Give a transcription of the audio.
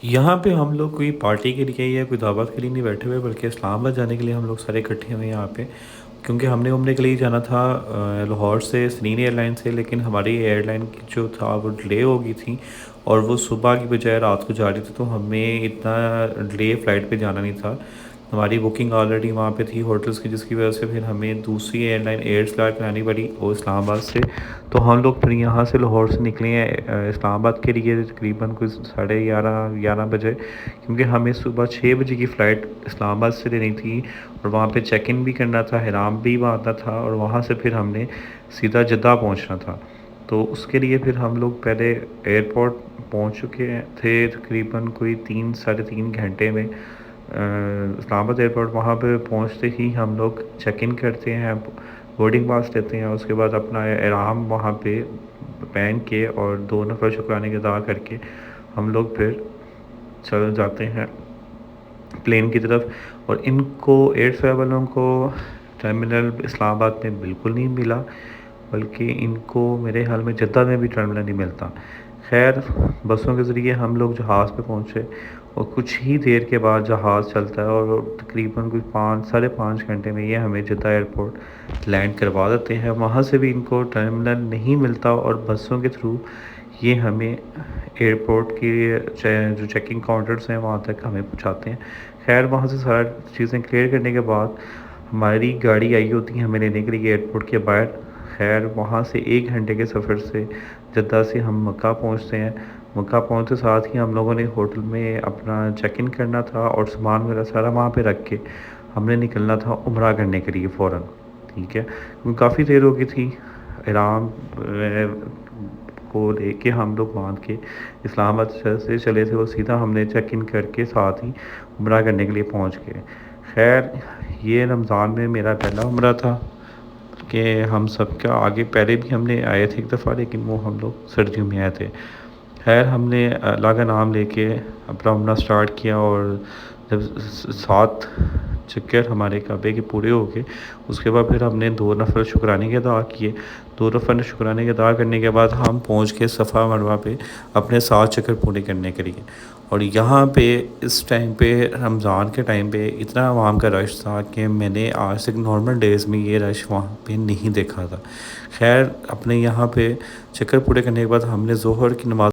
यहाँ पे हम लोग कोई पार्टी के लिए या कोई दावत के लिए नहीं बैठे हुए, बल्कि इस्लामाबाद जाने के लिए हम लोग सारे इकट्ठे हुए हैं यहाँ पे। क्योंकि हमने घूमने के लिए जाना था लाहौर से सनीन एयरलाइन से, लेकिन हमारी एयरलाइन की जो था वो डिले हो गई थी और वो सुबह की बजाय रात को जा रही थी, तो हमें इतना डिले फ़्लाइट पे जाना नहीं था। हमारी बुकिंग ऑलरेडी वहाँ पे थी होटल्स की, जिसकी वजह से फिर हमें दूसरी एयरलाइन एयर स्टार करानी पड़ी वो इस्लामाबाद से। तो हम लोग फिर यहाँ से लाहौर से निकले हैं इस्लामाबाद के लिए तकरीबन कुछ 11:30 बजे, क्योंकि हमें सुबह 6 बजे की फ़्लाइट इस्लामाबाद से लेनी थी और वहाँ पे चेक इन भी करना था, हिराम भी आना था और वहाँ से फिर हमने सीधा जद्दा पहुँचना था। तो उसके लिए फिर हम लोग पहले एयरपोर्ट पहुँच चुके थे तकरीबन कोई 3 साढ़े 3 घंटे में इस्लामाबाद एयरपोर्ट। वहाँ पे पहुँचते ही हम लोग चेक इन करते हैं, बोर्डिंग पास लेते हैं, उसके बाद अपना एहराम वहाँ पे पहन के और 2 नफ़र शुक्राने की अदा करके हम लोग फिर चल जाते हैं प्लेन की तरफ। और इनको एयर ट्रैवलों को टर्मिनल इस्लामाबाद में बिल्कुल नहीं मिला, बल्कि इनको मेरे ख्याल में जद्दा में भी टर्मिनल नहीं मिलता। खैर, बसों के ज़रिए हम लोग जहाज़ पे पहुँचे और कुछ ही देर के बाद जहाज़ चलता है और तकरीबन कोई 5 साढ़े 5 घंटे में ये हमें जद्दा एयरपोर्ट लैंड करवा देते हैं। वहाँ से भी इनको टर्मिनल नहीं मिलता और बसों के थ्रू ये हमें एयरपोर्ट की जो चेकिंग काउंटर्स हैं वहाँ तक हमें पहुँचाते हैं। खैर, वहाँ से सारा चीज़ें क्लियर करने के बाद हमारी गाड़ी आई होती है हमें लेने के लिए एयरपोर्ट के बाहर। खैर, वहाँ से 1 घंटे के सफ़र से जद्दा से हम मक्का पहुँचते हैं। मक्का पहुँचते साथ ही हम लोगों ने होटल में अपना चेक इन करना था और सामान वगैरह सारा वहाँ पे रख के हमने निकलना था उम्रा करने के लिए फ़ौरन। ठीक है, क्योंकि काफ़ी देर हो गई थी। इहराम को लेके हम लोग बांध के इस्लामाबाद से चले थे और सीधा हमने चेक इन करके साथ ही उम्रा करने के लिए पहुँच गए। खैर, ये रमज़ान में मेरा पहला उम्रा था कि हम सबका आगे पहले भी हमने आए थे एक दफ़ा, लेकिन वो हम लोग सर्दियों में आए थे। खैर, हमने अल्लाह का नाम लेके अपना उम्रा स्टार्ट किया और जब 7 चक्कर हमारे काबे के पूरे हो गए, उसके बाद फिर हमने 2 नफ़ल शुक्राने के अदा किए। 2 नफ़ल शुक्राने के अदा करने के बाद हम पहुंच गए सफ़ा मरवा पे अपने 7 चक्कर पूरे करने के लिए। और यहाँ पे इस टाइम पे रमज़ान के टाइम पे इतना अवाम का रश था कि मैंने आज तक नॉर्मल डेज़ में ये रश वहाँ पे नहीं देखा था। खैर, अपने यहाँ पे चक्कर पूरे करने के बाद हमने ज़ोहर की नमाज़